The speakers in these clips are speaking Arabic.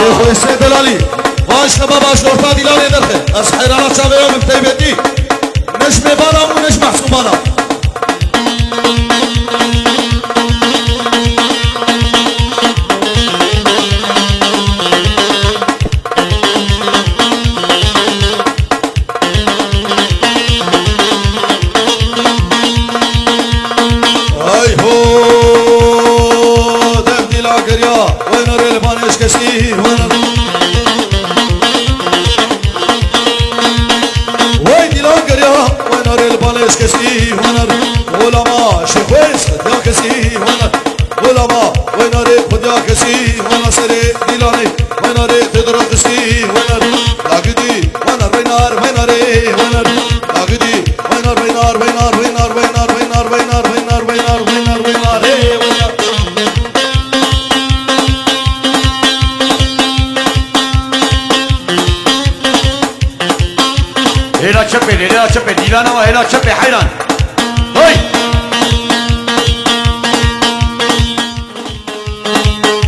شيخ السيد العلي باش بابا شرطة ديلاني درخه از حيرانات شابه من تيبتي نجم بانا ونجم محسوبانا شبه ديلانا وهنا شبه حيران هاي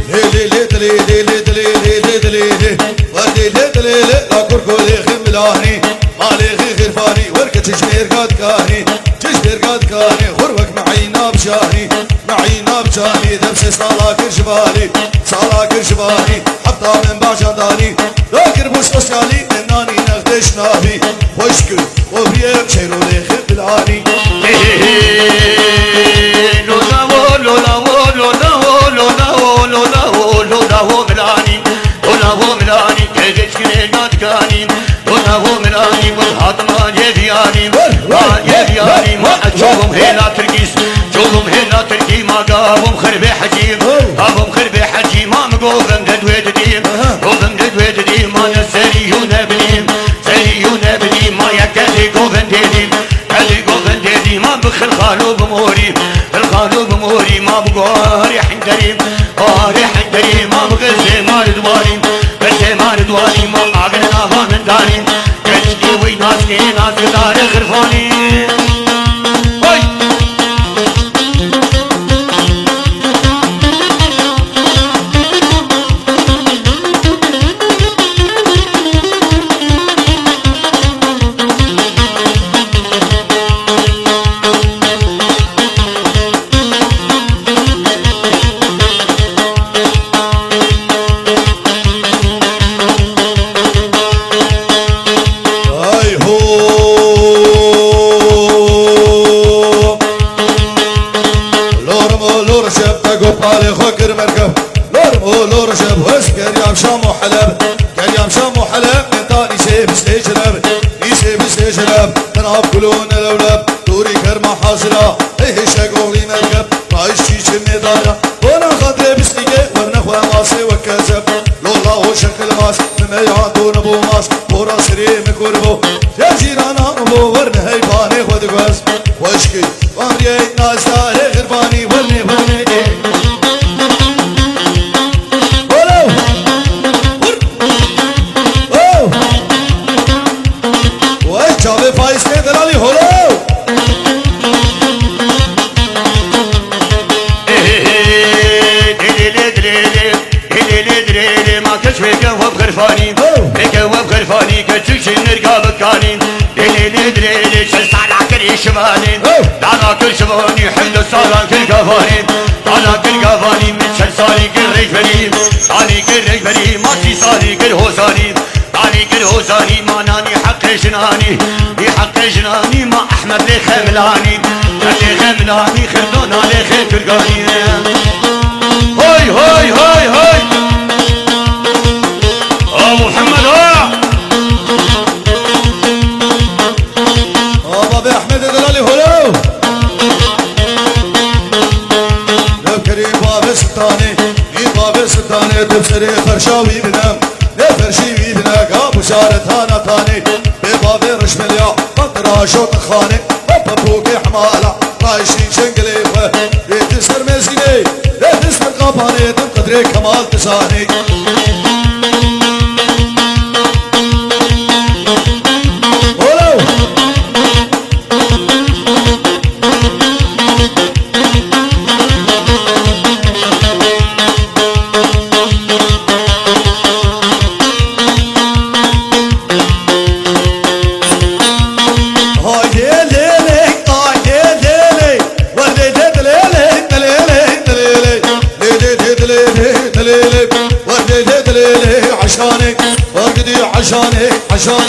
لي لي لي لي لي لي لي لي ودي لي لي لا كركولي خملاني مالي غير فاني وركة تجمير قد كاني تجمير قد كاني غربك معينا بشاني معينا بشاني دبس صالا كرشباني صالا كرشباني حتى من باجانداني ذاكر بوش أسيالي إناني نغدش نابي وشكل وبيم شيرو لي خبلاني لولا لولا لولا لولا لولا لولا ملاني لولا ملاني كيدش كنيقات كاني لولا ملاني والحاطمة يدياني ما يدياني ما أشوفهم هنا تركيس شوفهم هنا تركي ما قابهم خربي حجيم قابهم خربي حجيم ما مقوفهم ددويد ديم قوفهم ددويد ديم ما نسريون بنيم سريون بنيم ما يكادي قوفن ديم كادي قوفن ديم ما بخل خالو بموري الخالو بموري ما بقاري حندريم قاري حندريم ما بغزي ما ردواني غزي ما ردواني ما قابلنا فامن داري كشتي ويناسكي ناس دار غرفاني قالي خكر مركب لورمو لورشب وسكر يا مشامو حلب كان يا مشامو حلب انتاني شيب سيجلب يشيب سيجلب تنعب كلون الاولب دوري كرمة حاصلة ايه شاقولي مركب رايش شيش ميدانا وانا خاطري بسنيكي ورنخوة ماسي وكذب لولا هو شكل ماس مميعاتون ابو ماس ورا سريم كوربو يا جيرانا ابو ورنهي باني خود قوز واشكي وامري ناس داري غرباني ورني ورني شابه فايز کے دلالی ہو لو ما كشفي كواب غرفاني كواب غرفاني كتشكش نرقى بكاني دريلي شل صالع كري شمالي دانا كل شمالي حمل صالع كل قفاني دانا كل قفاني من شل صالي كل رجبري صالي كل رجبري ما في صالي كل هوساني صالي كل هوساني ما ناني حق جناني حق جناني ما احمد لي خملاني لي خملاني خردونا لي خير ترقاني هاي هاي هاي هاي ابو محمد بابا احمد دلالي هلو لو كريم بابا ستاني بابا ستاني تبصري فرشاوي بنام فرشي بيدنا ابو شارت هانا تاني ببابي رش مليا بطرا شوط خاني بابوكي حمالة رايشين شنقليفة تسر مزيني تسر قباني تقدري كمال تساني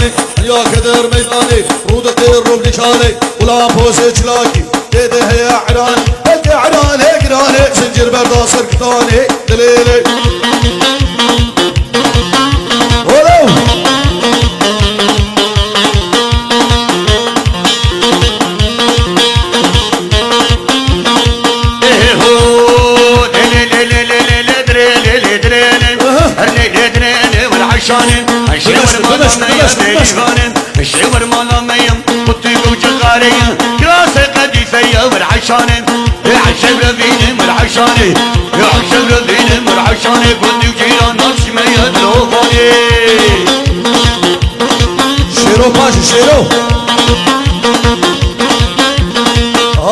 عشاني يا كدر ميداني رودة الروب نشاني ولا بوسي شلاكي ايده هي عران هيك عران هيك راني زنجر بردا سرقطاني دليلي ولو الشور مالا ميم قطي وجغارية كراسة قديسية والعشانة العشب ربيني والعشانة العشب ربيني والعشانة قدي وجيران نفسي ما يدلوباني شيرو باشا شيرو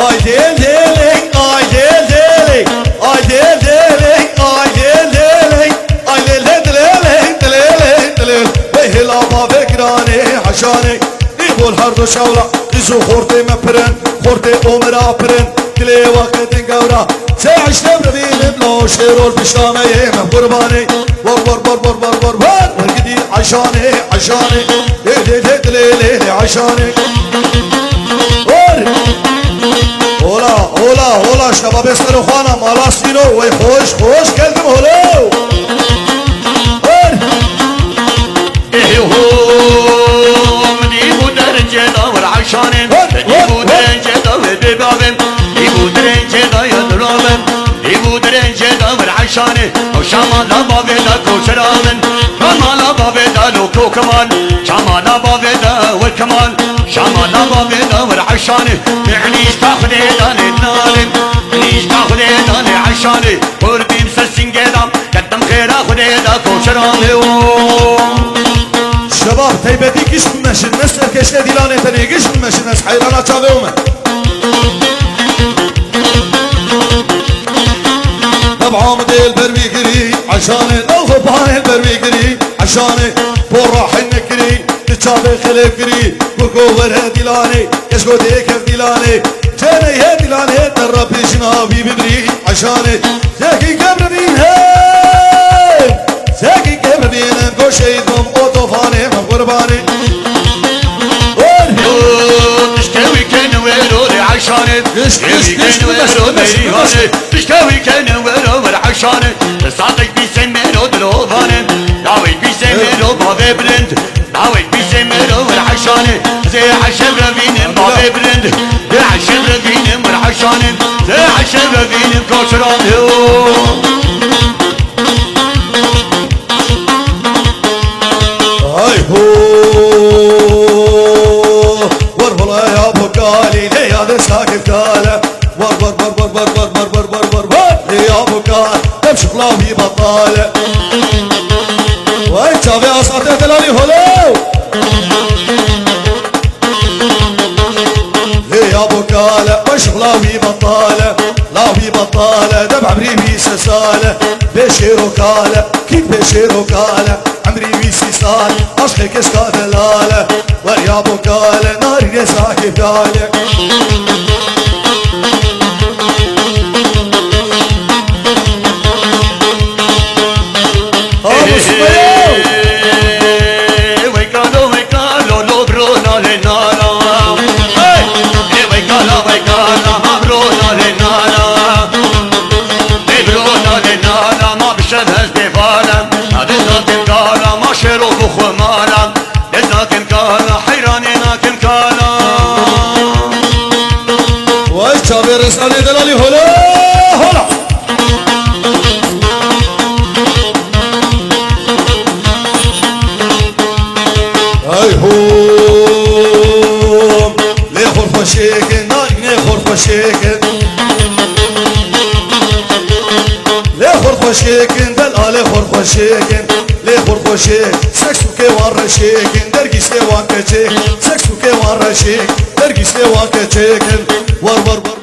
اي ديل ديلي اي ديل ديلي اي ديل ديلي اي ديل ديلي اي ديل ديلي دليلي دليل ويه لابا فكراني عشاني يبو الحرد وشاورا يزو خورتي مبرن خورتي امرا برن كلي وقت انقورا ساعش نبربين بلو شيرو البشامة يهم قرباني ور ور ور ور ور ور ور ورقدي عشاني عشاني دليلي عشاني ور هولا هولا هولا شباب اسمرو خوانا مالاستينو وي خوش خوش كلكم هولو ور ديبو درنجة دور عشانم ديبو درنجة دور ببابم ديبو درنجة دور درابم ديبو درنجة دور عشانم وشاما بابي دا كوشرامن شاما بابي دا لوكو كمان شاما بابي دا والكمال شاما بابي دا والعشانم معنيش تاخدي داني نالم معنيش تاخدي داني عشانم قربي مسسين قدام قدم خير اخدي دا كوشرامن شباب تيبتي كيش مشن نسل كشة ديلاني تاني كيش مشن نس حيرانا تشابهوما طبعا مديل بربيكري عشاني لو خباني البربيكري عشاني بورا حنكري تشابه خليفكري بوكو ورها ديلاني كشكو ديكف ديلاني جاني هي ديلاني دربي جنابي ببري عشاني جاكي قبر مين هاي زاكي قبر مين انكو شيدهم اوتوفاني من قرباني تشتوي كان ويرو عشاني تشتوي كان ويرو ميريهاني تشتوي كان ويرو عشاني صادق بيسميرو دلوفاني داوي بيسميرو بابي بلند داوي بيسميرو عشاني زي عشب ربين بابي بلند زي عشب ربين عشاني زي عشب ربين كوشران هاي هو وربلا يا ابو قالي لي هذا ساكت قاله ور ور ور ور ور ور ور ور ور ور لي يا ابو قال تمشي خلاوي بطاله وين شافي اصعد دلالي هلو لي يا ابو قال وش خلاوي بطاله لاوي بطاله دمع بريبي سساله بشيرو قاله كيف بشيرو قاله عمري بيسي صار عشقي كشكا دلاله وريا ابو قاله ناري رزاكي بداله ابو سميو ويكالو لو برونا لنانا ويكالو برونا لنانا برونا لنانا ما بشبه استفالا هذا تنكالا ما شروف وخمالا لذا تنكالا حيرانينا تنكالا وايش شابي رسالي دلالي هلا هلا هاي هوم لي خرفة شيكن ناقني خرفة شيكن لي خرفة شيكن دلالي خرفة شيكن لي خرفة شيك سكسو كي وان رشيكن درقي سيوان كتشيك سكسو كي وان رشيك درقي سيوان كتشيكن ور ور ور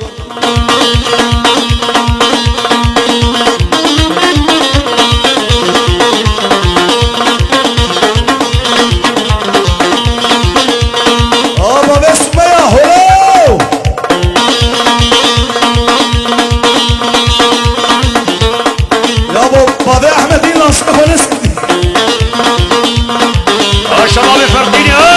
شباب فرديني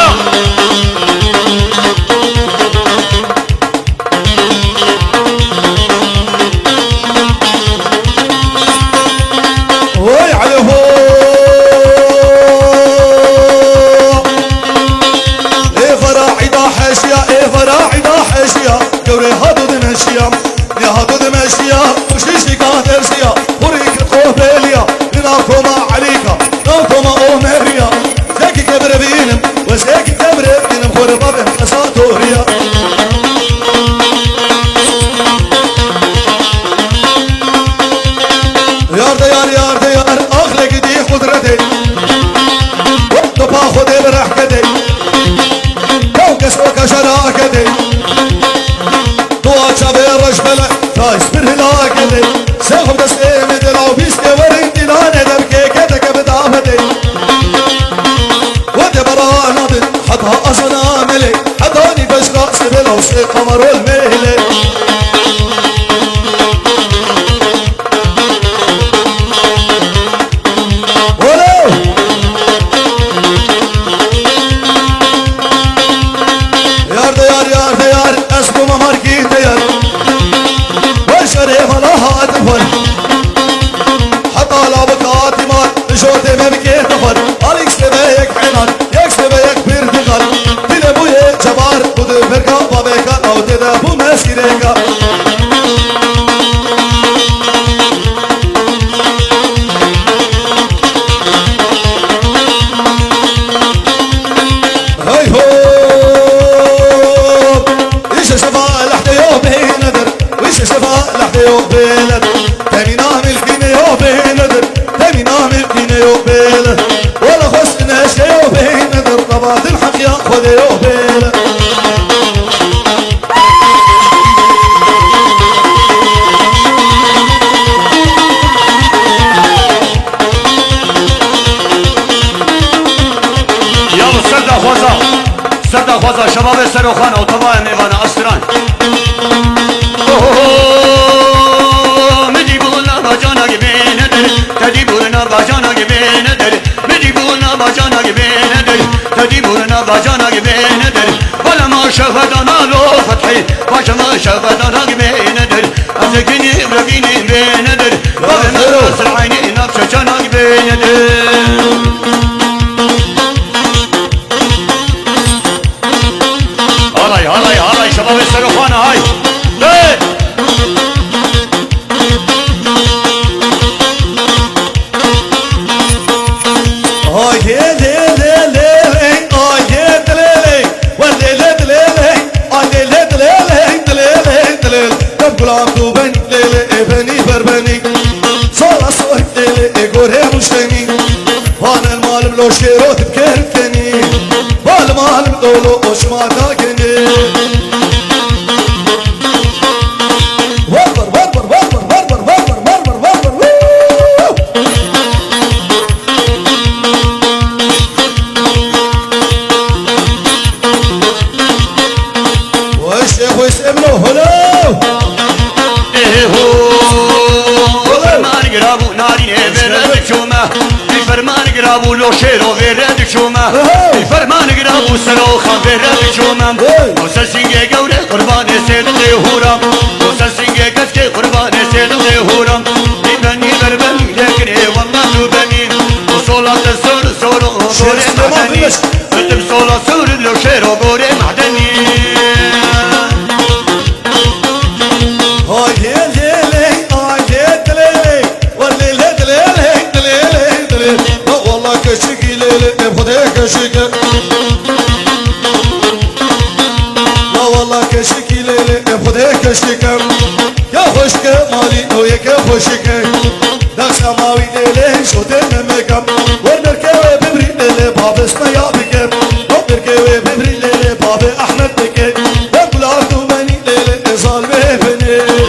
دمشقيا وشيشي قادر سيا وريك قوبيليا لناكوما عليكا ناكوما أوميريا زيكي كبر بينم وزيكي كبر بينم خربا بهم قصاتوريا يار ديار يار ديار أخلق دي قدرتي وطبا خدي برحكتي كسوك شراكتي دوا شابي رجبلة تايس برهلاكتي سيخم تسليمي دلو بيسكي ورينتي لاني دبكي كتك بدافتي ودي برانا دي حطها أصنا ملي حطاني بس رأسي بلو سي قمر والميلي شباب سروخان او طباع ميوان اسران مدي بولنا باجانا جبين در تدي بولنا باجانا جبين در مدي بولنا باجانا جبين در تدي بولنا باجانا جبين در ولا ما شهدنا لو فتحي باش ما شهدنا جبين در ازكني برقيني بين در ولا راس العيني نفس جانا جبين در هاي شباب السروخانة هاي ليه هاي ليه ليه ليه هاي ليه والليلة ليه هاي ليه ليه تبقى العبدو بني ليه بني بربني صار صوت ليه قوره مشتني وانا المال ملو شيرو تبكرتني والمال مدولو وشما تاكني فرمان قرابو لو شيرو غير دشومه فرمان قرابو سروخا غير دشومه وسسينجي قوري قربان سيد هورا وسسينجي كسكي قربان سيد هورا بني بربن لكني والله بني وصولات السور سورو غوري معدني انتم صولات سور لو شيرو غوري معدني كشكي ليلة بخدها كشكي لا والله كشكي ليلة بخدها كشكي يا خشكي مالي نويك يا خشكي داك سماوي ليلة شو تنمكم ونركوي ببري ليلة باب اسمه يا بكم ونركوي ببري ليلة باب احمد بكم وقل عبدو بني ليلة ظال ببني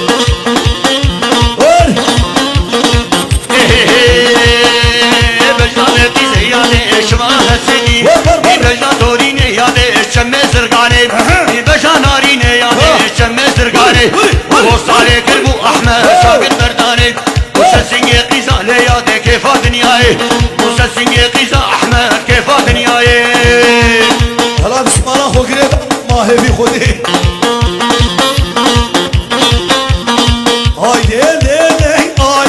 وصالي كربو احمد ساقط برداني وسسنجي قيزا ليادي كيفا دنياي وسسنجي قيزا احمد كيفا دنياي هلا بسم الله اخو قريب ما هي في خدي هاي ليلي هاي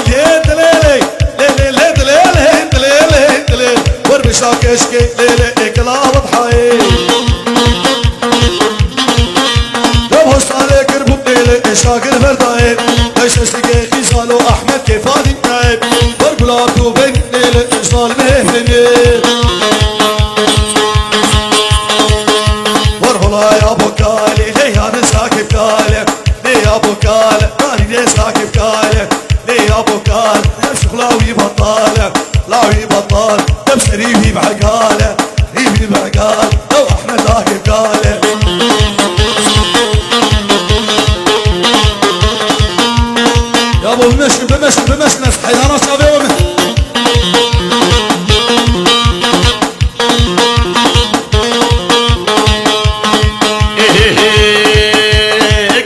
ليلي وربشاكشكي ليلي اكلا وضحاي شاكر فرداي النعيم ليش استقي خزالو احمد كيف هذه النعيم والقلاب بين ليل ظالمه فيني ورهلا يا ابو كالي ليه انا ساكب كالي ليه يا ابو كالي ماني ليه ساكب كالي ليه يا ابو كالي نفسك لاوي بطاله لاوي بطال نفس ريبي بعقاله ريبي بعقاله لو احمد راكب كالي يا ابو بمشي ناس حيدانا شافي ومن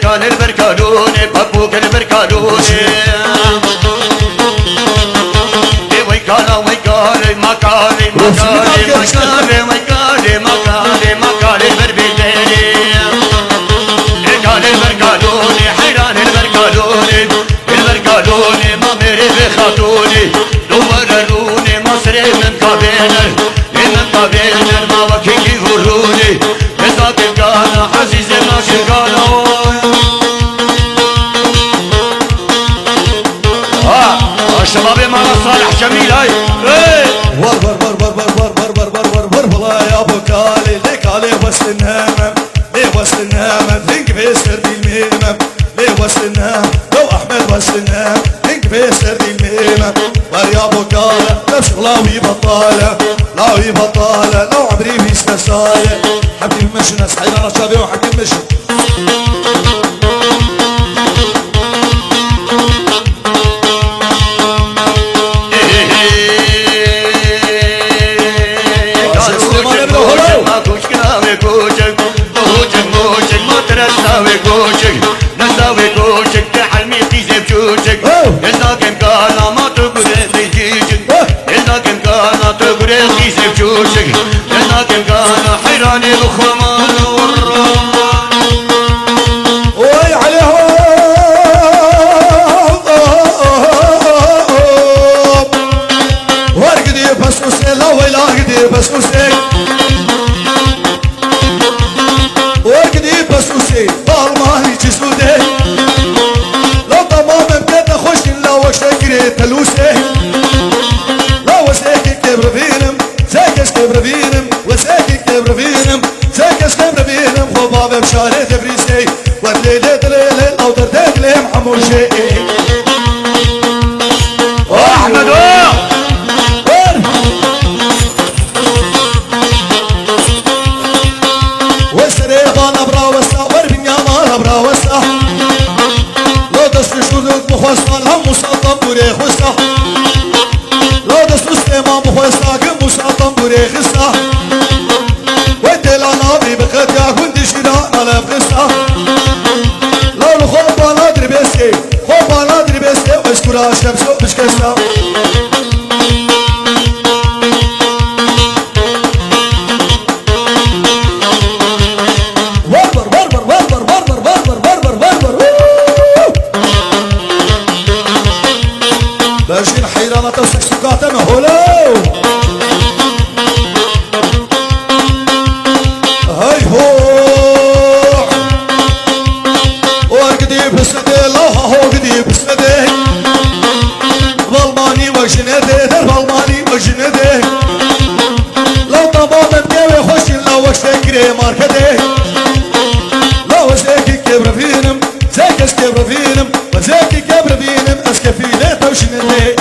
قال البركالوني بابوك البركالوني ويكالا ويكالي مكالي مكالي مكالي مكالي مكالي مكالي بربيتيني قال البركالوني حيران البركالوني البركالوني ما مري بخاتوني دورروني مصري من قبيلر من قبيلر ما وكيكي غروني إذا كان عزيز ما شكاله الشباب معنا صالح جميل هاي والله يا ابو كالي ليك عليه وصل النامم ليه وصل النامم لينك بيسر دي الميمم ليه وصل النام لو احمد وصل النام لينك بيسر دي الميمم يا ابو كالي نفس لاوي بطاله لاوي بطاله لو عمري في سنسايه حبيبي مشي ناس حيدانا شافي وحبيبي مشي نساوي كوشك تحلمي تيزي بشوشك إذا كان كانا ما تقري تيجيك إذا كان كانا تقري تيزي بشوشك إذا كان كانا حيراني بخمان والرمان وي عليهم وارقدي بس وسيل لا ويلا قدي بس وسيل وارقدي بس وسيل بالماني جسودي لو تماما كده خوش لا وش تجري تلوسي لا وسيك كبر فينم ساكس كبر فينم وسيك كبر فينم ساكس كبر فينم خباب بشاري تبريسي والليلة دليل او تردد لهم حمول شيء احمد والسريغان ابرا وسا وربنيا ما ابرا وسا لو دست شدود مخوصا لهم مصطم بريخ وسا لو دست سليمان مخوصا كم مصطم بريخ وسا ويتلا نابي بخديا كنت شراء على بخسا لو الخوف على دربسي خوف على دربسي واشكرا شمسو بشكسا برشين حيرانة توسك سكاتنا هولو هاي هو وارقدي بسدي لا هو قدي بسدي بالماني وجندي در بالماني وجندي لو طبابة بقوي خوش لو وش تكري ماركدي لو زيكي كبر فينم زيكس كبر فينم وزيكي كبر فينم اسكفيلي توشندي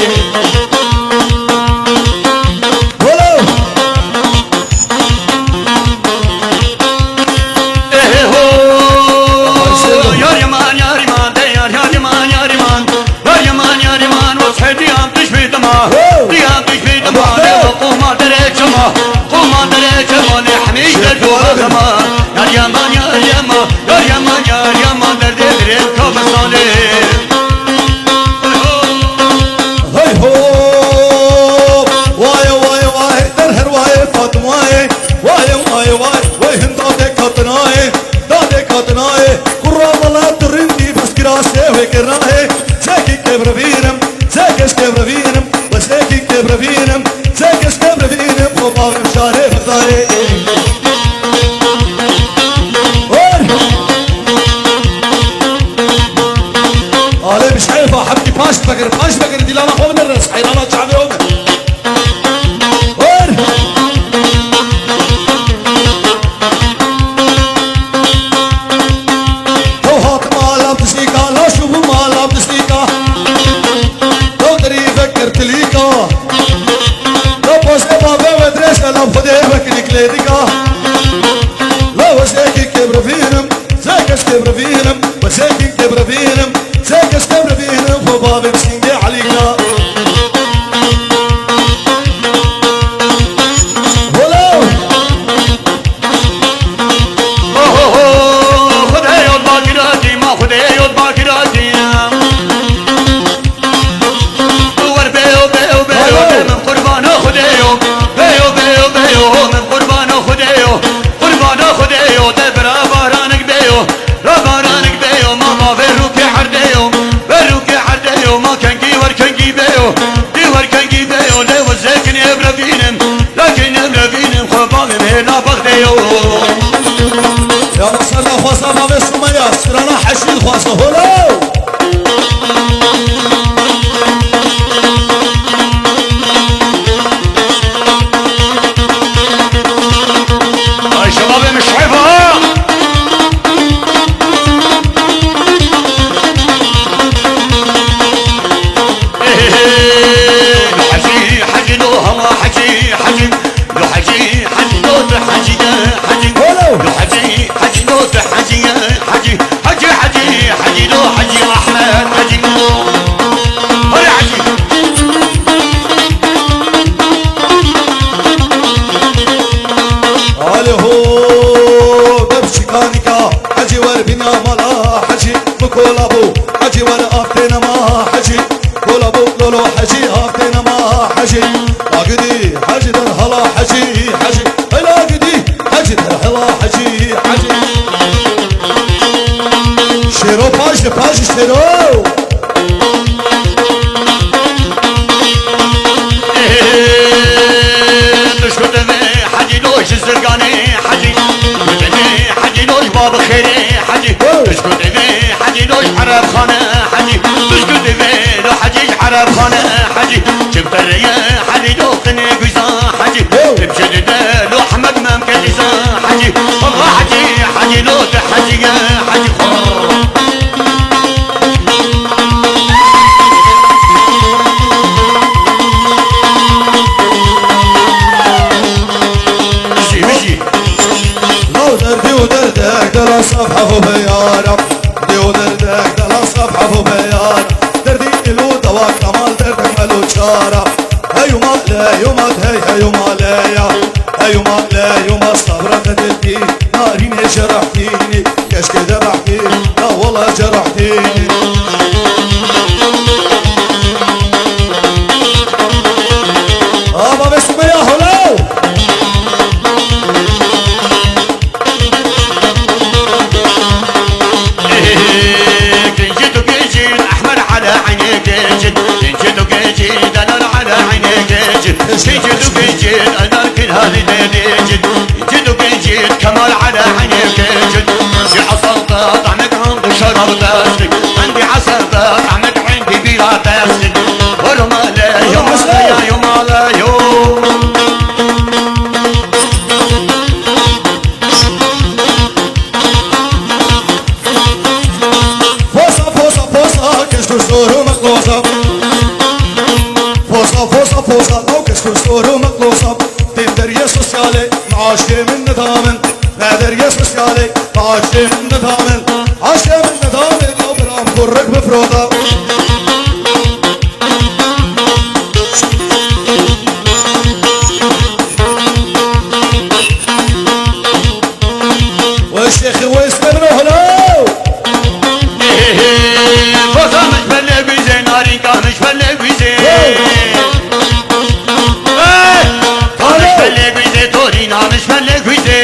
بقر ديلانا خو من الرس حيرانات شعبي هنا ور هو هات مالا بتسيكا لا شوفوا مالا بتسيكا لو دري فكر تليكا لو بوسي بابا ودريسة لو خدي بكني كليديكا لو وسيكي كبر فينم زاكس كبر فينم وسيكي كبر فينم زاكس كبر فينم فبابي بسينجي علينا ولو خدي يود باكراتي ما خدي يود باكراتي ور بيو بيو بيو من قربانه خديو بيو بيو بيو من قربانه خديو قربانه خديو دبر بارانك بيو ربارانك بيو ما بيروكي حرديو بيروكي حرديو ما كنجي ور كنجي بيو دي ور كنجي بيو لي وزيكني ابرفينم لكن ابرفينم خبابي مهلا بغديو يا مصرنا خواصة ما بسمية سرنا حشيد خواصة هلو هاي شبابي مش عيبها حجي حجي لو هوا حجي حجي لو حجي حجي لو حجي حجي لو حجي حجي لو حجي حجي حجي حجي حجي لو حجي احمد حجي هاي حجي علي هو دبش كانيكا حجي ور بنا ملا حجي بكل ابو حجي ور افتنا ما حجي كل ابو لولو حجي افتنا ما حجي لاقدي حجي در هلا حجي حجي لاقدي حجي در هلا حجي حجي شيرو باش شيرو حجي لوش الزرقاني حجي حجي لوش باب خيري حجي اسكت حجي لوش عرب خانه حجي اسكت لو حجي عرب خانه حجي شفت الريا حجي لو قني قزا حجي بجد لو احمد ممكن حجي والله حجي لو حجي حجي دردك دلا صفحة فو بيارم ديو دردك دلا صفحة فو بيارم دردي إلو دوا كمال دردك ملو شارة هيو ما لا يوم هيو ما لا يا هيو ما لا يوم الصبر قتلتي ناريني جرحتيني كاش كده بحكي لا والله جرحتيني بابا بسمي يا هلو جد وجد انا كل هذه جد جد وجد كمال على عينيك جد في عصا طعمك عند شرب داسك عندي عسل طعمك عندي بيرة داسك ولو ما لا يوم لا يوم لا يوم فوصة كشكو صورو مقلوصة فوصة لو كشكو صورو مقلوصة تقدر يا سوسيالي معاشي من نظامن نقدر يا سوسيالي معاشي من نظامن عاشي من نظامن لو برام برك بفروضة والشيخ ويسلم له هلو فوصة مش بلي بيزي ناري كان مش بلي بيزي مش بلي بيزي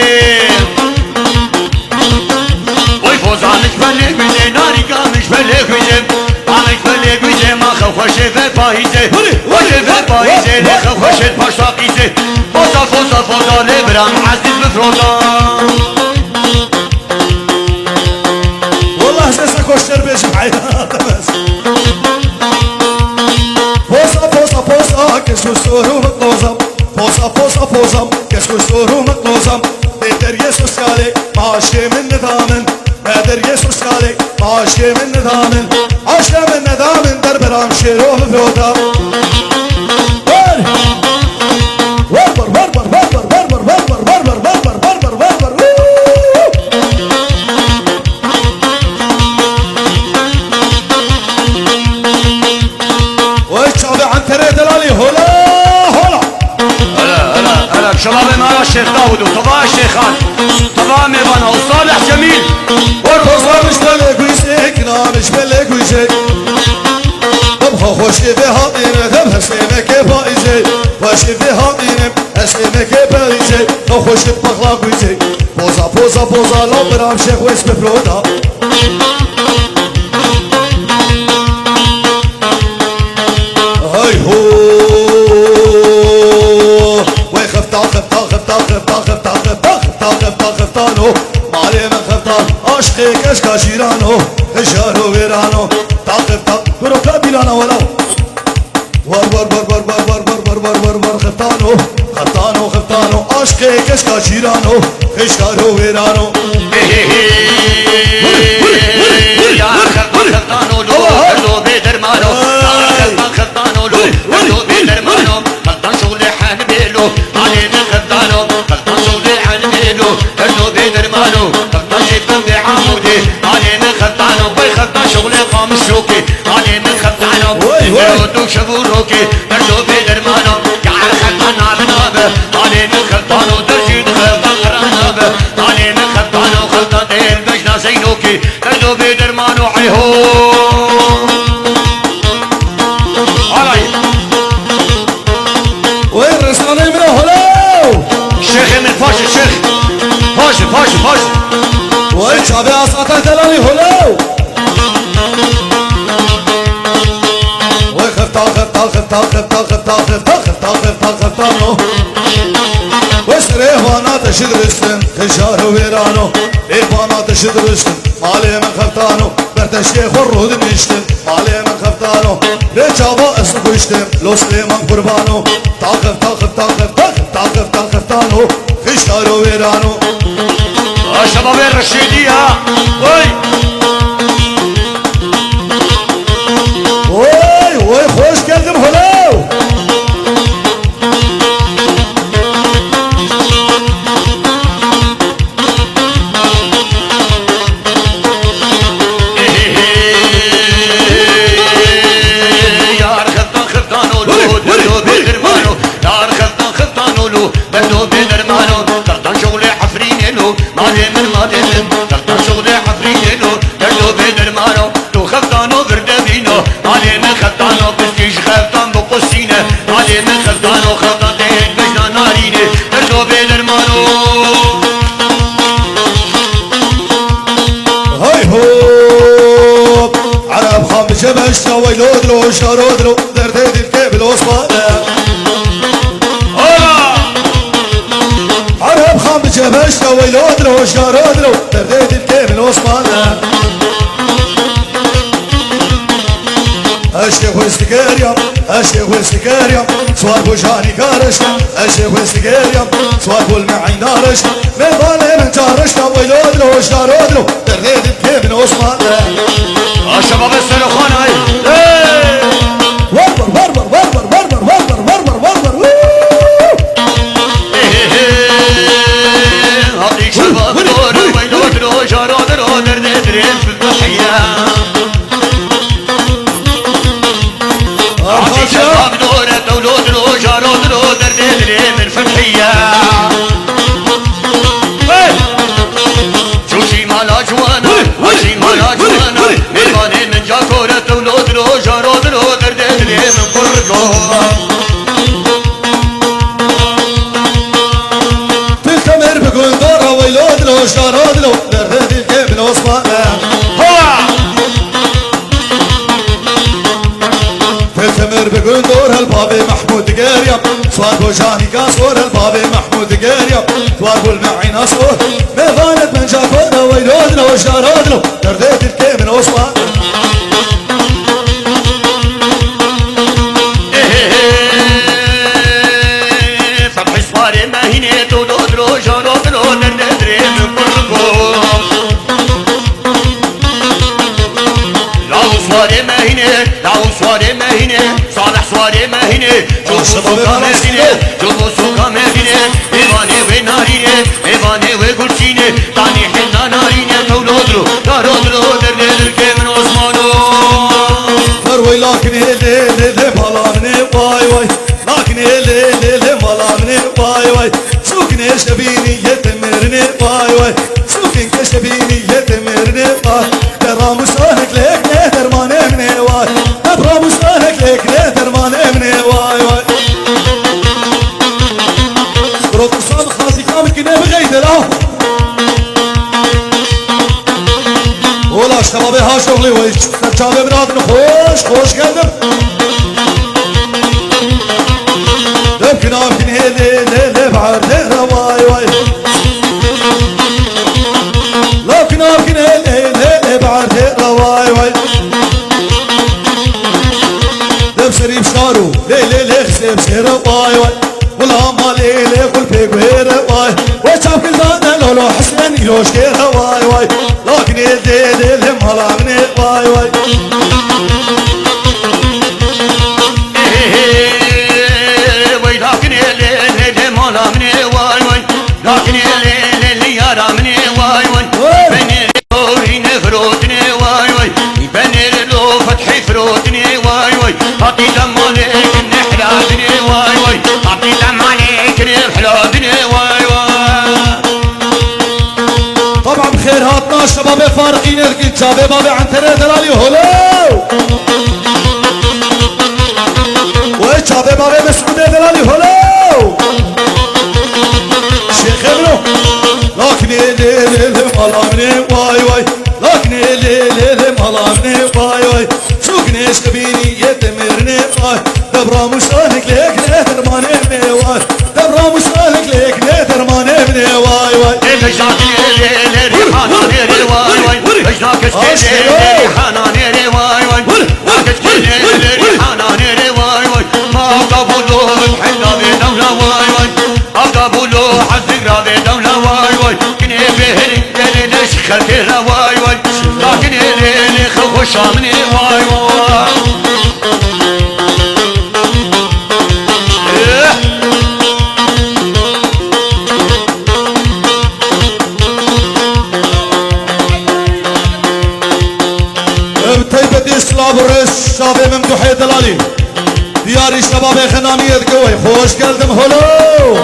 وي فوزا مش بلي بيزي ناري كان مش بلي بيزي مش بلي بيزي ما خوش في بايزي وش في بايزي لا خوش باشاقيزي فوزا لبرام عزيز بفروضا والله سيسا كوشتر بيش بعيدا بس شيرو بفروتا بربر بربر بربر بربر بربر بربر بربر بربر بربر والشعب عن تريد الالي هلا هلا هلا شباب معنا الشيخ داود وطباع الشيخان طباع ميبانا وصالح جميل والرصا مش بلك ويسيك لا مش بلك ويسيك طبخة خوشي بها قيمة ذبها سيمك فائزي خوشي بها قيمة اسمك باريزي لو خوشي بطخلاق ويسيك بوزا بوزا بوزا لو برام شيخ ويس بفرودا هاي هو وي خفتا خفتا خفتا خفتا خفتا خفتا خفتا خفتا خفتانو مالي من خفتا عشقي كشكا شيرانو هجارو ويرانو تا خفتا كروكا بيلانا ولو ور ور ور ور ور ور ور ور ور ور خفتانو خفتانو خفتانو عشقي كشكا شيرانو هجارو ويرانو يا خفتانو لو بدرمانو خفتانو لو بدرمانو خفتان شغلي حنبيلو علينا خفتانو خفتان شغلي حنبيلو لو بدرمانو خفتان شيكم بعمودي علينا خفتانو باي خفتان شغلي قام الشوكي علينا خفتانو يردو شبوروكي لو بدرمانو يا خفتان عبنابه علينا خفتانو ترجيد خفتان قرانابه علينا خفتانو خفتان ديل بجنا زينوكي لو بدرمانو عيهو وين رسالة من هلاو الشيخ من فاش الشيخ فاش وين شعبي أسقط دلالي هلاو وين خفتا خفتا خفتا خفتا خفتا خفتا خفتا خفتا خفتا وسريه وانا تشد رسن خشار ويرانو ليه وانا تشد رسن مالي من خفتانو برتشيخ والرود نشتن مالي من خفتانو ليه شعبا اسنق ويشتن لو سليمان قربانو تا خفتا خفتا خفتا خفتا خفتا خفتانو خشار ويرانو شباب الرشيدية وي خوش قلبم هلاو شبشتا ويلودلو شارودلو درديد الكيبل وصفانا عرب خام شبشتا ويلودلو شارودلو درديد الكيبل وصفانا الشيخ والسكاريا الشيخ والسكاريا صواب وجاني كارش الشيخ والسكاريا صواب والمعين دارش ميضاني من جارشتا ويلودلو شارودلو درديد الكيبل وصفانا شباب السلوخان هاي وربر وربر وربر وربر وربر وربر وربر هذيك شباب دور ويلودلو شارودلو درديد في الضحية هذيك شباب دور دولودلو شارودلو درديد من فتحية شوشي مالا جوانا وشي مالا جوانا ميماني من جاكورة دولودلو شارودلو درديد من قرقو تلتمر بقول دورة ويلودلو شارودلو درديد الكيبل وصفانا تلتمر بقول دور البابي محمود قاريا صواب وجاني كاسور البابي محمود قاريا صواب المعين اصور ميضانة من جاكورة ويلودلو شارودلو درديد الكيبل وصفانا صبح صواري ما هنا دولودلو شارودلو درديد من قرقو لا صواري ما هنا لاو سواري مهينة صالح سواري مهينة شوفوا سوكا مهينة شوفوا سوكا مهينة ايواني ونارينة ايواني وكرسينة تاني حنا نارينة تولو درو دارو درو در من عثمانو فروي لكن لي بالامني واي واي لكن لي بالامني واي واي سوكني شبيني يتمرني واي واي سوكن كشبيني يتمرني واي ترى مساهك لك نهتر ما نمني واي ترى مساهك لك نهتر ما نمني واي واي روت صاد خاصي كامل كنا بغيت له ولا شبابي ها شغلي ويش شبابي برادن خوش geldim دمكن امكن هيلي بعرض واي واي لكن امكن هيلي بعرض واي واي دم سريب شارو لي خسيب سير واي واي ولا مالي لي كل بيك وير واي وشاف كل دانا لولو حسن يوش كير واي واي لكن هيلي مالامني واي واي لكن اللي يرامني واي واي بني لورين فروتني واي واي بني لو فتحي فروتني واي واي عطي دم عليك نحلادني واي واي عطي دم عليك نحلادني واي واي طبعا بخير هاتنا الشباب فارقين الكل شباب عن ترى دلالي هلو وشباب مسعود دلالي هلو شيخ ابنو لكن ليل ملامني واي واي لكن ليل ملامني واي واي سوقني شبيني يتمرني واي دبرا مسالك ليك نهر ما نبني واي دبرا مسالك ليك نهر ما نبني واي واي بجناك ليل ريحانا نيري واي واي بجناك ليل ريحانا نيري واي واي بجناك ليل ريحانا نيري واي واي ما قبلوا بحنا بدولة واي واي قبلوا حزق رابي دولة واي واي كني بهري ليش خلقنا واي واي لكن ليلي خوش مني واي واي بطيبة اسلام الرئيس شابي ممدوحي دلالي دياري شبابي خنامية قوي خوش قلدم هلو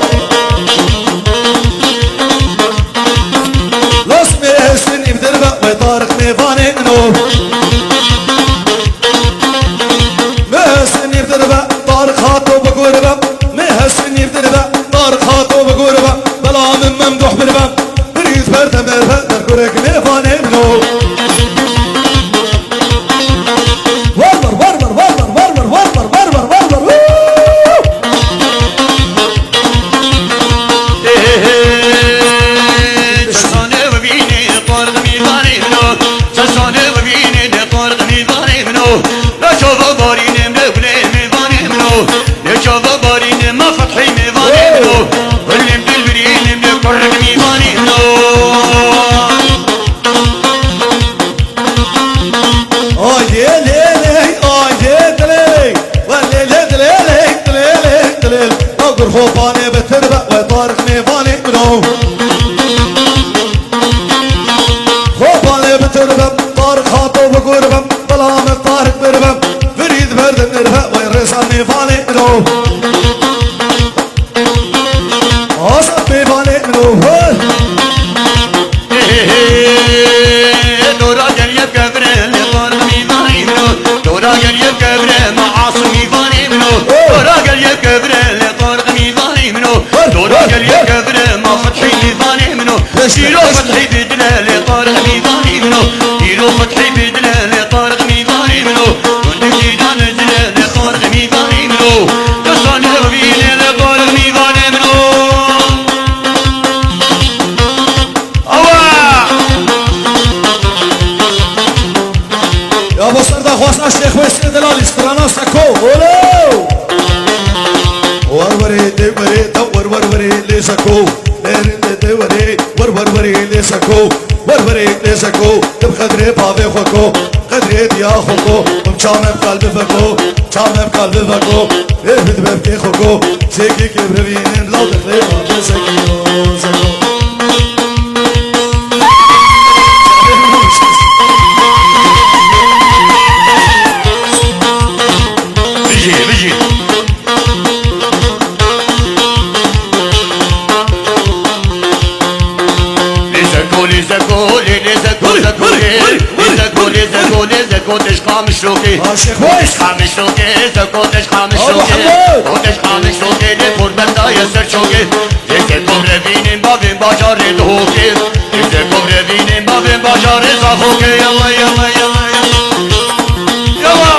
لاسمي حسن بدربة ويطارق ميفاني منو مهسني بدربة طارق خاطو بقوربة مهسني بدربة طارق خاطو بقوربة بلا من ممدوح بربة بريد فرد مرفة دركورك ميفاني منو خوفاني بتربة ويطارق ميفاني منو خوفاني بتربة طارق خاطو بقربة بلام طارق بربة فريد برد نربة ويرسل ميفاني منو عصب ميفاني منو دورا جنيب كبرين لطارق ميفاني منو دورا جنيب كبرين معاصم ميفاني منو دورا جنيب كبرين دورا قال يا كبره ما فتحي ميزاني منو ديرو فتحي بدله لطارق ميزاني منو ديرو فتحي بدله لطارق ميزاني منو وانت جيدان بدله لطارق ميزاني منو تصاني ربيني لطارق ميزاني منو يا ابو سردا خواصنا الشيخ ويسيد دلالي استرانا سكو ولو وروري دوري دور وروري لسكو وروري لسكو بربري لسكو بخدري بابي خوكو قدري ديا خوكو ومشامم قلب فكو شامم قلب فكو بيفد ببكي خوكو سيكي كبرين لو دخلي بابي سكيو سكو بيجي زكو تشقى مشروكي تشقى مشروكي زكو تشقى مشروكي وتشقى مشروكي لفور بلدا يسر شوكي زكو ربين بابين باشار دهوكي زكو ربين بابين باشار صافوكي يلا يلا يلا يلا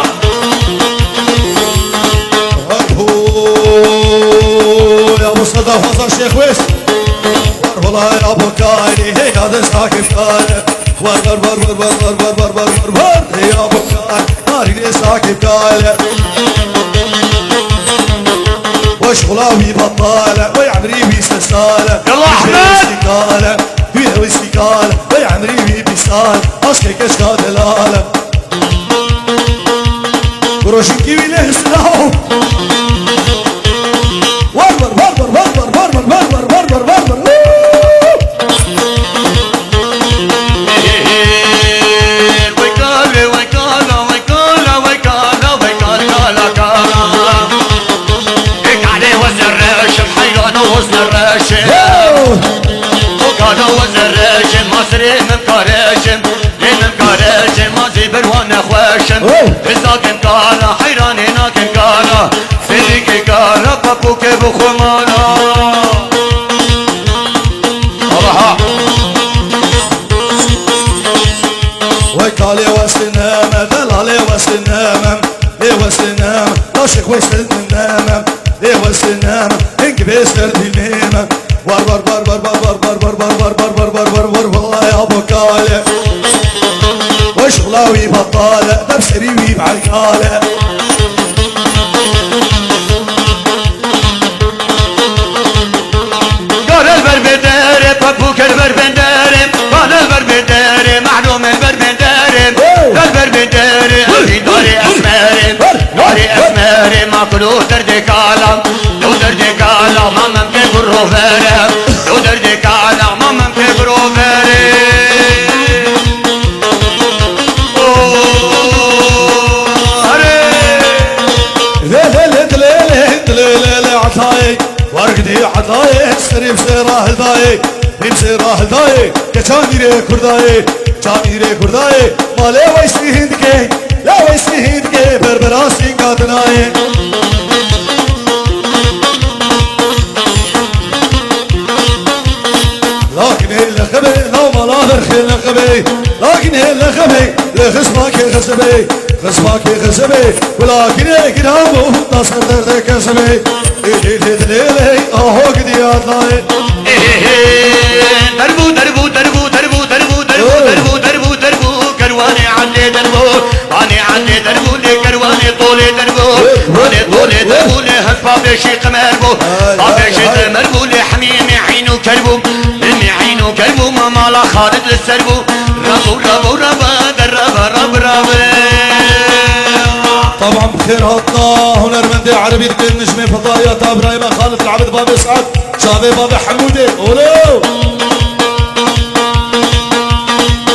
يا ابو صدى حصل شيخ ويس والله يا ابو كايني هيك هذا ساكن كايني ور ور ور ور ور ور ور ور ور ور يا ابو كايني ناري ساكن كايني وشغلاوي بطالة ويا عمري بيسالة يلا احمد بيها وسكالة ويا عمري بيسالة اصلي كشكا دلالة بروشكي ويله سلاو ور ور ور ور ور ور ور ور ور ور ور ور وكان وزراشم مصري مكارشم مكارشم مازي بروانا خواشم إذاكن كارا حيراني ناكن كارا فيك كارا بابوك بخمانا الله ويكالي وسنامة دلالي وسنامة لي وسنامة لاشق وسنامة لي وسنامة انك بيسر بالنامة ور ور ور ور ور ور ور ور ور ور ور ور ور ور والله يا ابو كالي وشغلاوي بطالة تبصري بعركالة قال البربداري بابوك البربداري قال البربداري معلوم البربداري البربداري في داري اسماري داري اسماري ما كلو دردي كالم لو دردي كالم ما ممكن بروفاري لو دردي كالم ما ممكن بروفاري عطاي ورقدي عطاي سري بسيرة هداي بسيرة هداي كشاني ري كرداي شاني ري كرداي مالي ويسي هندكي لا ويسي هندكي بربراسي قادناي لكن اللي خبي لو ملاهر خيل خبي لكن اللي خبي لخصمك خسبي خصمك خسبي ولكن كلامه نصر دردك كسبي ليلي اهو قدي اطلعي دربو دربو دربو دربو دربو دربو دربو دربو دربو كرواني عندي دربو واني عندي دربو لي كرواني طولي دربو طولي دربو لي هسبا بشي قمربو بابشي قمربو لي حميمي عينو كربو امي عينو كربو ما مالا خالد للسربو ربو ربو ربا دربا رب رب طبعا بخيراتنا هنرمندي عربي كل نجمي فضايا ابراهيم خالد العبد بابي سعد شابي بابي حمودي هولو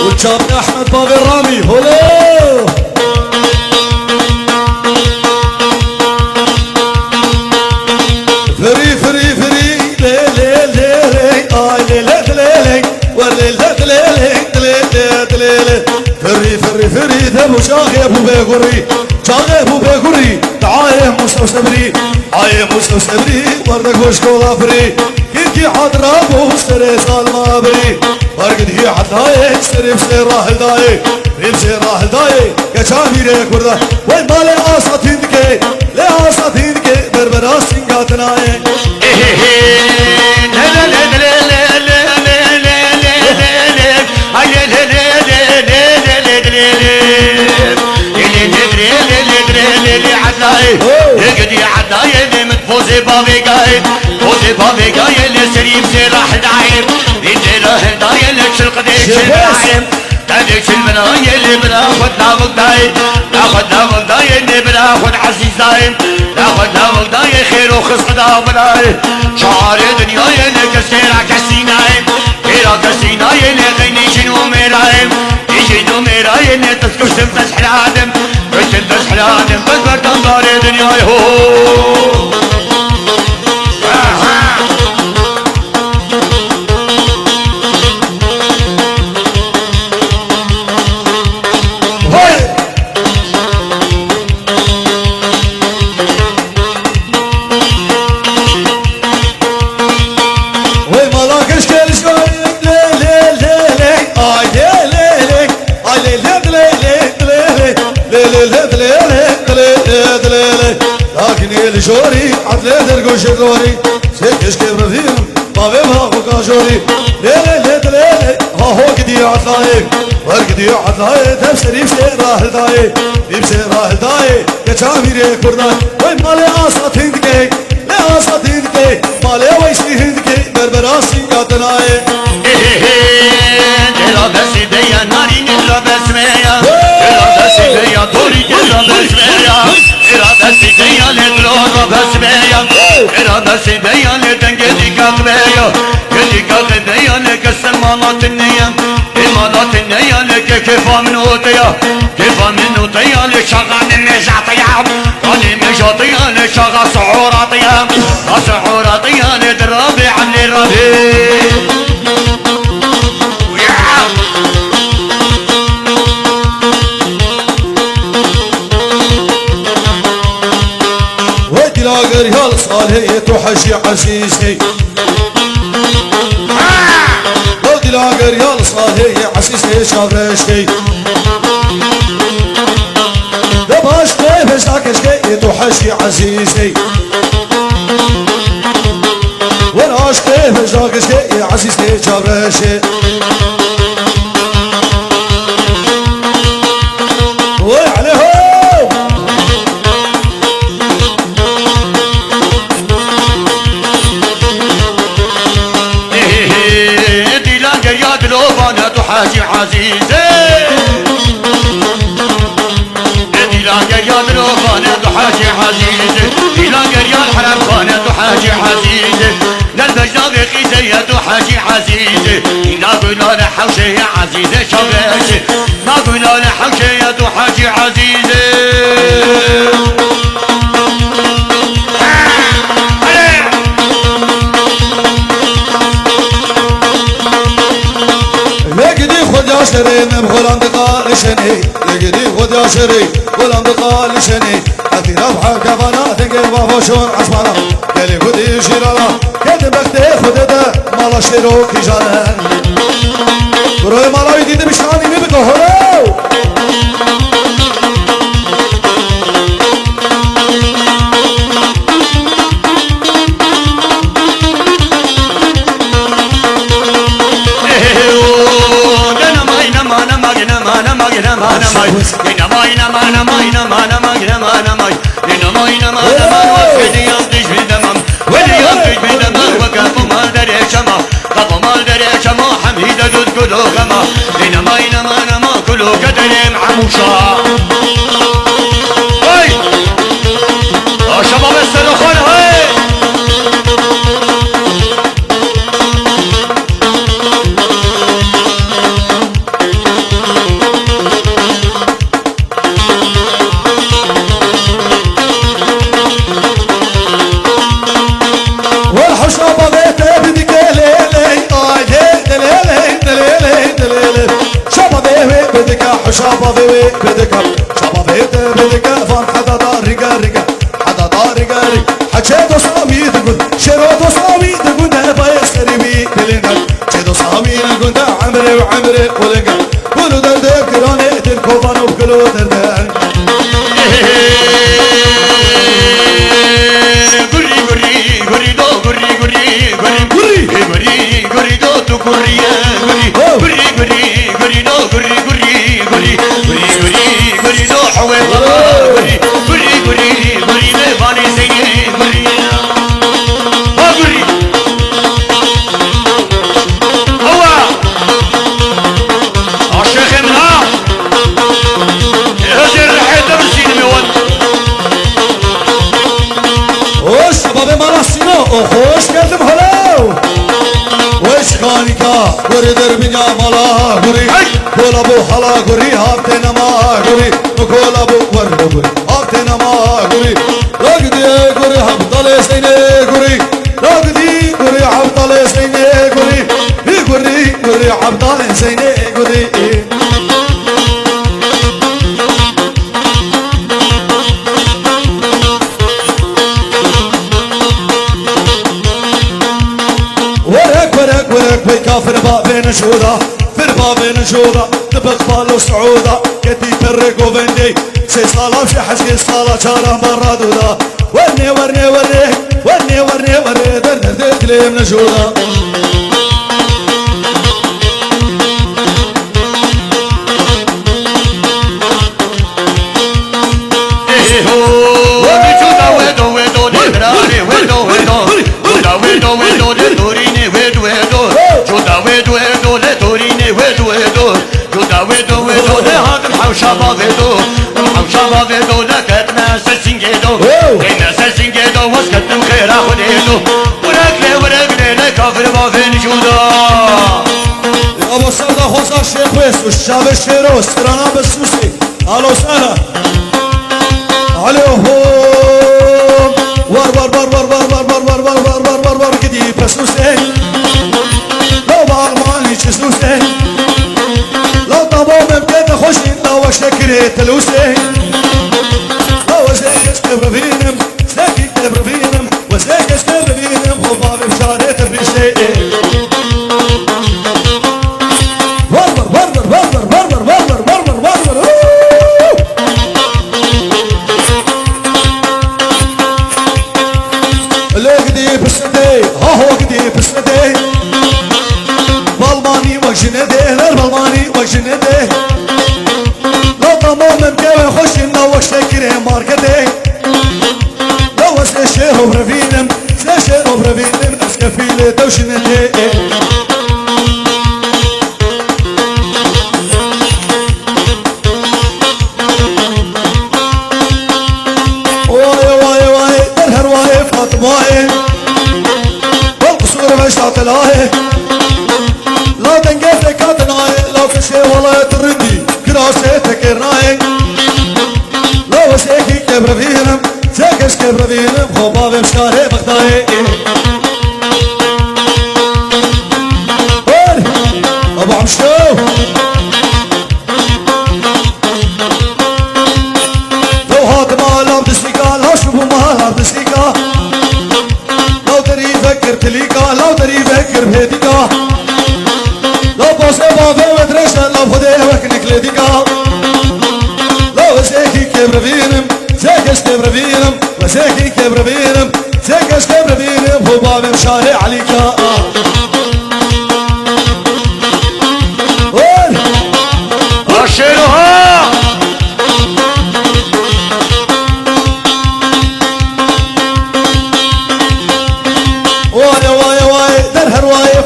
والشابي احمد بابي الرامي هولو فري فري فري لي لي لي لي اي لي لي لي ولي لي لي لي لي فري فري فري ذبو شاغي ابو بيغوري شاغي ابو بيغوري تعايم مستوسبري عايم مستوسبري وردك وشكو غافري كيكي حضر ابو سري سالمابري ورقد هي حداي سري بسير راهل داي بسير راهل داي كشامي ريك ورده وين مالي اساتينكي لي اساتينكي بربراس سنغاتناي لا لا لا لا لا لا عداي يقدي عداي اللي متفوز توزي بابي قايد توزي بابي قايد لسريم زي راح دايم اللي راح دايم لشلق ديش المنايم دايش المنايم اللي بناخد ناخد دايم ناخد ناخد دايم اللي بناخد عزيز دايم ناخد ناخد دايم خير وخص دايم بنايم شعار دنيا يلك السيرة كسينايم كيرا كسينايم غيني شنو ميرايم يجينو ميرايم تسكش تمسح العادم تمسح العادم بس تنظر دنيا يهو جوري عدلي درقو شدوري سيكش كبر فيهم طابي بهاقو كاجوري ليلي ليلي ليلي ها هو كدي عدلاي ورقدي عدلاي تبسري بسي راهل داي بسي راهل داي يتعاميري كرداي وي مالي آسات هندكي لا آسات هندكي مالي ويسي هندكي بربراسي قاتناي دلا بسي ديا ناري نلا بس ميا دلا بسي ديا دوري دلا بس ميا İradesi deyale droga besmeya İradesi deyale dengeli kalkmeya Geli kalk deyale kesem manatın neya İmanatın neyale ke kefamin odaya Kefamin odaya şaganın mecataya Kani mecataya şaga suhurataya Suhurataya nedir Rabbi anli Rabbi لاقر يا صالحي توحشي عسيسي ودي لاقر يا صالحي عسيسي شافرشي دباش كيف شاكشكي توحشي عسيسي وراش كيف شاكشكي عسيسي شافرشي وعليهم دلوبانا تحاجي عزيزي ديلاقر يا دلوبانا تحاجي عزيزي ديلاقر يا الحرم بانا تحاجي عزيزي للبجنا بقيزي يا تحاجي عزيزي نقول انا حوشي يا عزيزي شباشي نقول انا حوشي يا تحاجي عزيزي شري من غلام دقال شني لقدي خد شري غلام دقال شني أثير أضحى كفانا تنقل بافوشون عصمانا قالي خدي شيرالا كده بختي خد ده مالا شيرو كيجانا بروي مالا يديد بشاني مي بكهرو شباب السلوخان هاي شابا بيوي بدك خوش geldim هلاو وش خانكا قري دربنيا مالا قري كولا بو حلا قري هابتنا ما قري كولا بو ورد قري هابتنا ما قري لقدي قري هبطل سيني قري لقدي قري هبطل سيني قري قري قري هبطل سيني قري ورك بكافر بابين شودا في بابين شودا تبق بالو سعودا كتي فرق وفندي سي صلاة في حسكي صلاة شارع برا دودا ورني ورني ورني ورني ورني ورني در در در دليم نشودا Şaba vedo la katna sasingedo kayna sasingedo waskatum khayra khudedo warakle la kafir ba fen juda ابو سعد خوزا شيخ ويس والشاب الشيرو استرانا بالسوسي الو سهلا عليهم ور ور ور ور ور ور ور ور ور ور ور ور ور كدي بسوسي لو بعماني تشوسي لو طبو ممكن خوشين لو شكري تلوسي لو زيك كبرفينم زيك كبرفينم وزيك كبرفينم خباب بشارة الرشي ورور ورور ورور ورور ورور ورور ورور اللي قدي بسدي ها هو قدي بسدي بالماني وجنده بالماني وجنده لو تمام ممكن خوش لو شكري ماركتي لو سيشير وبرفينم سيشير وبرفينم اسكفيلي توشنتي طلعه لا تنقف كاتناي لو كشي ولا ترندي كراسه تكرناي لو سيكي كبرفينم سيكش كبرفينم خباب مشاري بغداي ابو عمشو لو هات مال عبد السيقا لو شوفوا مال عبد السيقا لو دري فكر تليقا لو دري فكر بهديقا لو بوسي بافي ودريشا لو فديه وكنك لديقا لو سيكي كبرفينم سيكش كبرفينم وسيكي كبرفينم سيكش كبرفينم هو بابي مشاري عليكا أشيلها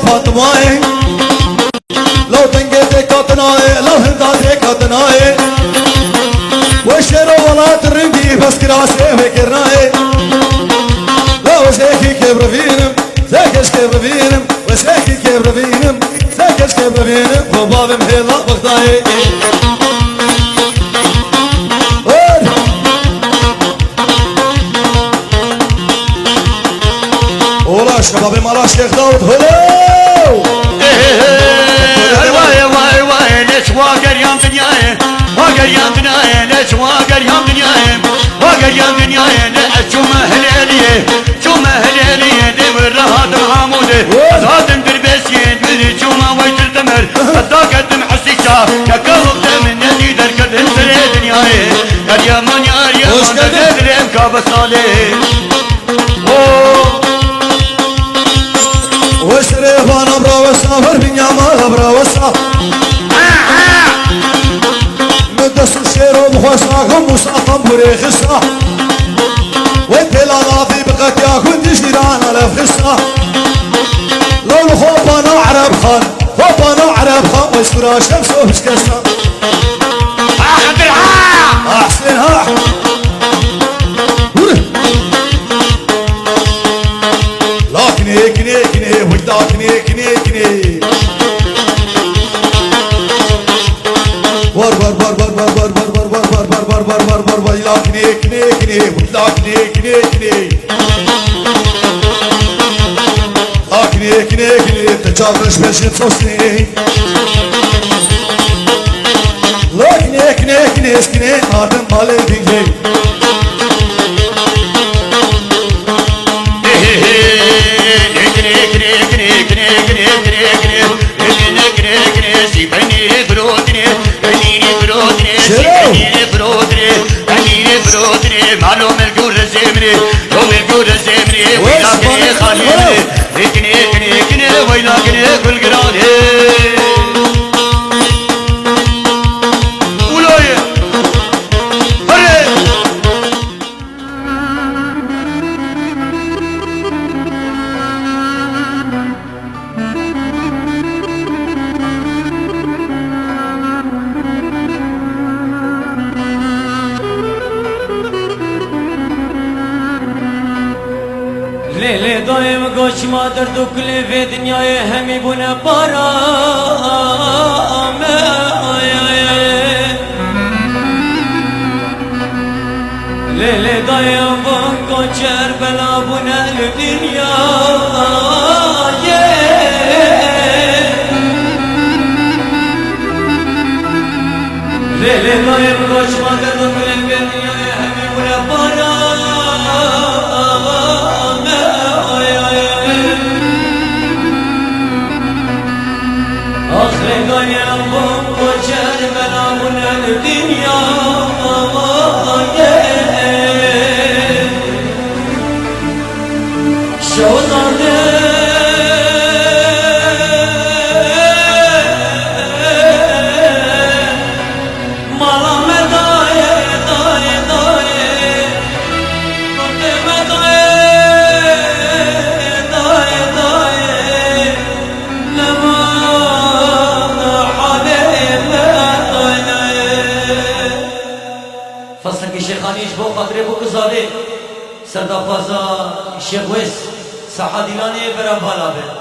فاطماي لو تنقذ كاتناي لو هنداتي كاتناي وشيرو ولا ترندي بس كراسي وكرناي لو زيكي كبرفينم زيكش كبرفينم وزيكي كبرفينم زيكش كبرفينم وبابي مهيلا بغداي ولا شبابي مالا شيخ داود هلو واي واي واي ليش واقر يام دنياي واقر يام دنياي ليش واقر يام دنياي واقر يام دنياي شوم هلاليه شوم هلاليه دبر هذا محمود هذا دربسين من شوم ويت التمر صدقت محسيشا كقلب من يدي درك دنياي يا من يا من درم كابصالي وشريفان براوسا فربين ياما براوسا مدس الشيرو بخوصا غموسا طنبوري خصا وانتلا نافي بقت ياكل تجيران على فخصا لو الخوبانا عرب خان خوبانا عرب خان ويسكرا شمسو بشكسا احسن ها كني كني ولا كني كني كني كني كني كني تجارش باش تصوصني لا كني كني كني كني هادم مال الدنيا معلوم الجور الزمري هو الجور الزمري ويلاقني خليلي كني كني كني ويلاقني كل قراني ولايه هري لیلی دایم گوش مادر دو کلی و دنیای همی بونه بارام لیلی دایم گوچر بلا بونه دنیا لیلی دایم گوش مادر دو کلی و دنیای همی بونه بارام آخر دنیا بم کوچر بلامون دنیا شودانه مالا مدایه دایه دایه کوته مدایه دایه دایه لما فصل کی شیخانیش بو خاطر بو گزاره سردا خوازا شیخ ویس ساحه دیلانه برام بالا به